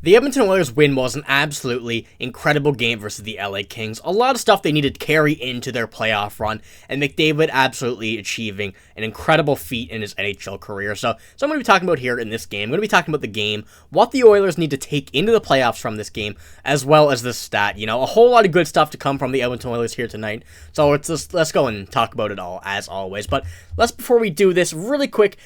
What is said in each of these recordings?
The Edmonton Oilers win was an absolutely incredible game versus the LA Kings. A lot of stuff they needed to carry into their playoff run, and McDavid absolutely achieving an incredible feat in his NHL career. So I'm going to be talking about here in this game. I'm going to be talking about the game, what the Oilers need to take into the playoffs from this game, as well as the stat. You know, a whole lot of good stuff to come from the Edmonton Oilers here tonight. So let's go and talk about it all, as always. But before we do this, really quick,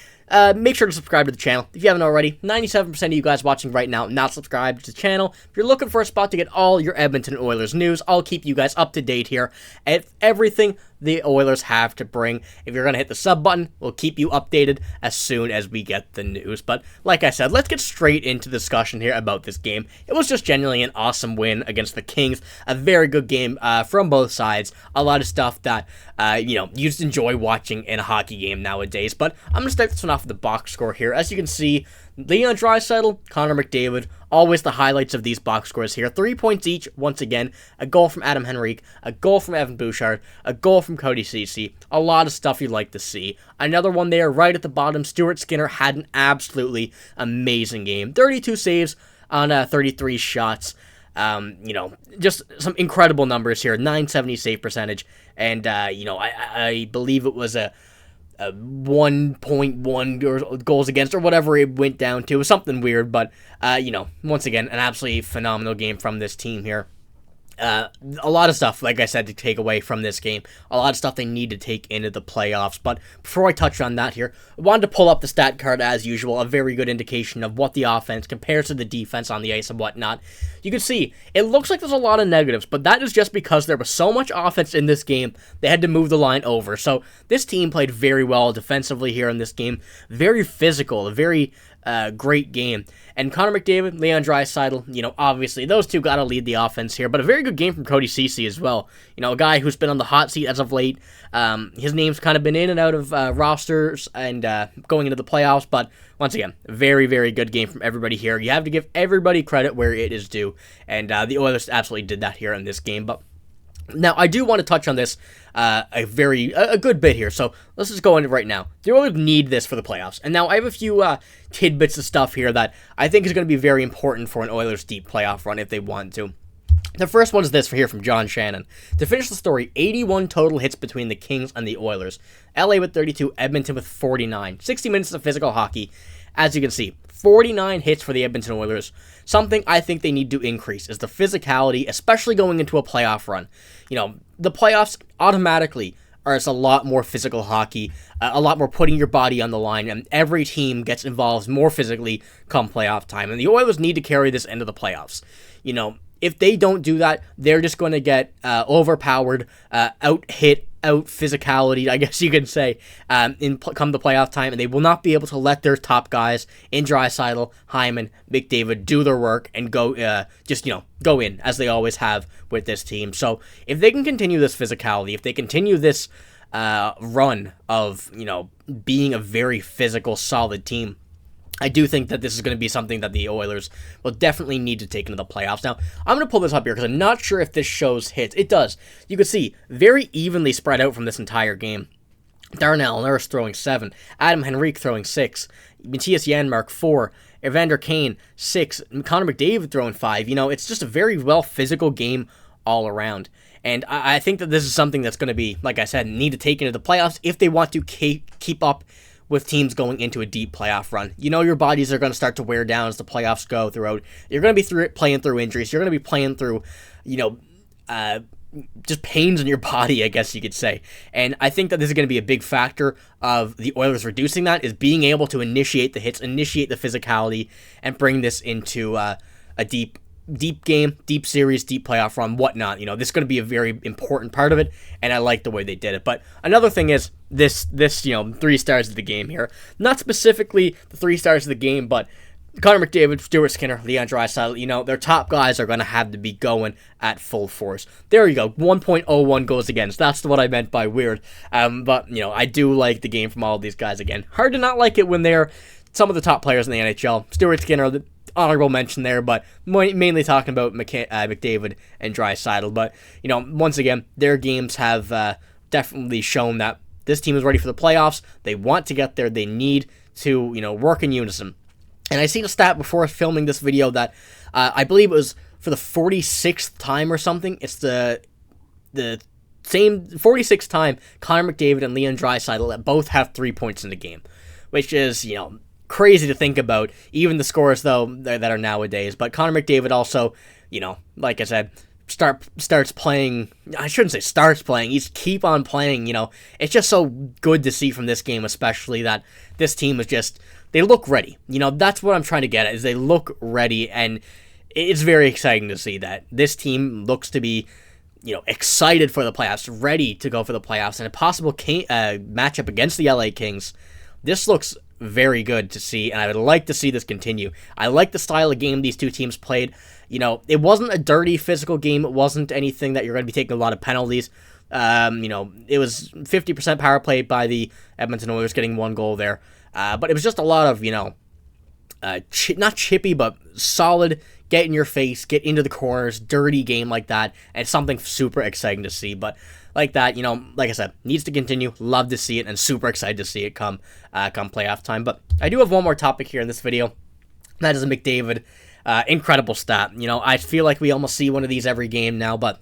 make sure to subscribe to the channel if you haven't already. 97% of you guys watching right now not subscribed to the channel. If you're looking for a spot to get all your Edmonton Oilers news, I'll keep you guys up to date here at everything the Oilers have to bring. If you're going to hit the sub button, we'll keep you updated as soon as we get the news. But like I said, let's get straight into the discussion here about this game. It was just genuinely an awesome win against the Kings. A very good game from both sides. A lot of stuff that, you just enjoy watching in a hockey game nowadays. But I'm going to start this one off with the box score here. As you can see, Leon Draisaitl, Connor McDavid, always the highlights of these box scores here. 3 points each, once again. A goal from Adam Henrique, a goal from Evan Bouchard, a goal from Cody Ceci. A lot of stuff you'd like to see. Another one there right at the bottom. Stuart Skinner had an absolutely amazing game. 32 saves on 33 shots. Just some incredible numbers here. 970 save percentage. And, I believe it was a 1.1 goals against or whatever it went down to. It was something weird, but, once again, an absolutely phenomenal game from this team here. A lot of stuff, like I said, to take away from this game. A lot of stuff they need to take into the playoffs. But before I touch on that here, I wanted to pull up the stat card as usual. A very good indication of what the offense compares to the defense on the ice and whatnot. You can see, it looks like there's a lot of negatives, but that is just because there was so much offense in this game, they had to move the line over. So this team played very well defensively here in this game. Very physical, a very great game. And Connor McDavid, Leon Draisaitl, obviously those two got to lead the offense here, but a very good game from Cody Ceci as well. A guy who's been on the hot seat as of late. His name's kind of been in and out of rosters and going into the playoffs, but once again, very, very good game from everybody here. You have to give everybody credit where it is due, and the Oilers absolutely did that here in this game. But now, I do want to touch on this a good bit here, so let's just go into it right now. The Oilers need this for the playoffs, and now I have a few tidbits of stuff here that I think is going to be very important for an Oilers deep playoff run if they want to. The first one is this here from John Shannon. To finish the story, 81 total hits between the Kings and the Oilers. LA with 32, Edmonton with 49. 60 minutes of physical hockey. As you can see, 49 hits for the Edmonton Oilers. Something I think they need to increase is the physicality, especially going into a playoff run. The playoffs automatically are a lot more physical hockey, a lot more putting your body on the line, and every team gets involved more physically come playoff time. And the Oilers need to carry this into the playoffs. If they don't do that, they're just going to get overpowered, out-hit, out-physicality, I guess you could say, come the playoff time, and they will not be able to let their top guys in Draisaitl, Hyman, McDavid do their work and go in, as they always have with this team. So if they can continue this physicality, if they continue this run of, being a very physical, solid team, I do think that this is going to be something that the Oilers will definitely need to take into the playoffs. Now, I'm going to pull this up here because I'm not sure if this shows hits. It does. You can see, very evenly spread out from this entire game. Darnell Nurse throwing 7. Adam Henrique throwing 6. Matthias Janmark 4. Evander Kane 6. Connor McDavid throwing 5. It's just a very well physical game all around. And I think that this is something that's going to be, like I said, need to take into the playoffs if they want to keep up with teams going into a deep playoff run. Your bodies are going to start to wear down as the playoffs go throughout. You're going to be playing through injuries. You're going to be playing through, just pains in your body, I guess you could say. And I think that this is going to be a big factor of the Oilers reducing that, is being able to initiate the hits, initiate the physicality, and bring this into a deep game, deep series, deep playoff run, whatnot. This is going to be a very important part of it, and I like the way they did it. But another thing is this 3 stars of the game here. Not specifically the 3 stars of the game, but Connor McDavid, Stuart Skinner, Leon Draisaitl, their top guys are going to have to be going at full force. There you go, 1.01 goals against. That's what I meant by weird. But, I do like the game from all of these guys again. Hard to not like it when they're some of the top players in the NHL. Stuart Skinner, the honorable mention there, but mainly talking about McDavid and Draisaitl. But, once again, their games have definitely shown that this team is ready for the playoffs. They want to get there. They need to, work in unison. And I seen a stat before filming this video that I believe it was for the 46th time or something. It's the same 46th time Connor McDavid and Leon Draisaitl that both have 3 points in the game, which is, crazy to think about, even the scores, though, that are nowadays. But Connor McDavid also, like I said, starts playing. I shouldn't say starts playing. He's keep on playing. It's just so good to see from this game, especially that this team is just, they look ready. That's what I'm trying to get at, is they look ready, and it's very exciting to see that this team looks to be, excited for the playoffs, ready to go for the playoffs, and a possible matchup against the LA Kings. This looks very good to see, and I would like to see this continue. I like the style of game these two teams played. It wasn't a dirty physical game. It wasn't anything that you're going to be taking a lot of penalties. It was 50% power play by the Edmonton Oilers, getting 1 goal there. But it was just a lot of, not chippy, but solid, get in your face, get into the corners, dirty game like that. And it's something super exciting to see. But like that, like I said, needs to continue. Love to see it, and super excited to see it come playoff time. But I do have one more topic here in this video. That is a McDavid incredible stat. I feel like we almost see one of these every game now, but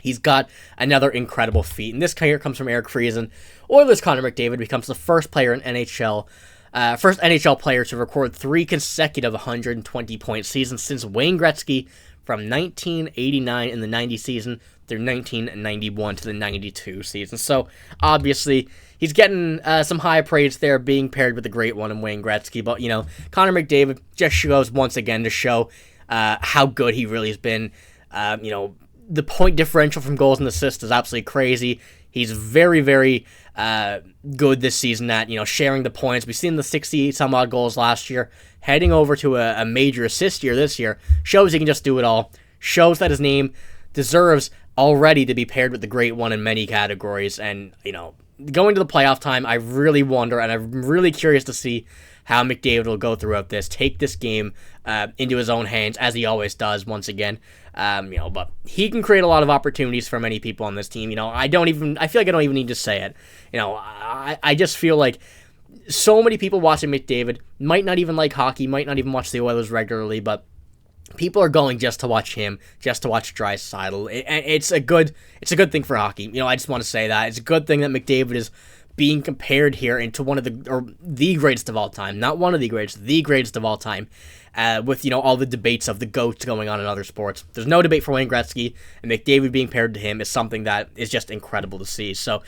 he's got another incredible feat. And this here comes from Eric Friesen. Oilers Connor McDavid becomes the first player in first NHL player to record 3 consecutive 120-point seasons since Wayne Gretzky from 1989 in the 90 season through 1991 to the 92 season. So, obviously, he's getting some high praise there, being paired with the great one in Wayne Gretzky. But, Connor McDavid just goes once again to show how good he really has been. The point differential from goals and assists is absolutely crazy. He's very, very good this season at, sharing the points. We've seen the 60-some-odd goals last year. Heading over to a major assist year this year shows he can just do it all. Shows that his name deserves already to be paired with the great one in many categories. And, going to the playoff time, I really wonder, and I'm really curious to see how McDavid will go throughout this, take this game into his own hands, as he always does, once again. But he can create a lot of opportunities for many people on this team. I feel like I don't even need to say it. I just feel like so many people watching McDavid might not even like hockey, might not even watch the Oilers regularly, but people are going just to watch him, just to watch Draisaitl. It's a good thing for hockey. I just want to say that it's a good thing that McDavid is being compared here into one of the greatest of all time, not one of the greatest, the greatest of all time. With all the debates of the GOATs going on in other sports, there's no debate for Wayne Gretzky, and McDavid being paired to him is something that is just incredible to see. So,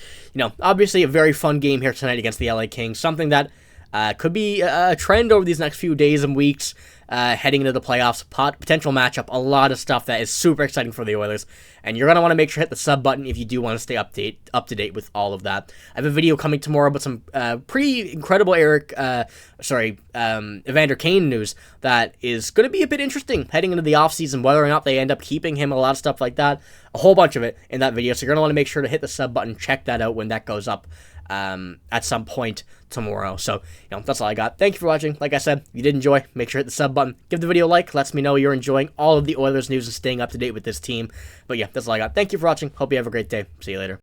obviously a very fun game here tonight against the LA Kings, something that could be a trend over these next few days and weeks, heading into the playoffs, potential matchup, a lot of stuff that is super exciting for the Oilers, and you're going to want to make sure to hit the sub button if you do want to stay up to date with all of that. I have a video coming tomorrow about some pretty incredible Evander Kane news that is going to be a bit interesting heading into the offseason, whether or not they end up keeping him, a lot of stuff like that, a whole bunch of it in that video, so you're going to want to make sure to hit the sub button, check that out when that goes up at some point tomorrow. So, that's all I got. Thank you for watching. Like I said, if you did enjoy, make sure to hit the sub button. Give the video a like. Lets me know you're enjoying all of the Oilers news and staying up to date with this team. But yeah, that's all I got. Thank you for watching. Hope you have a great day. See you later.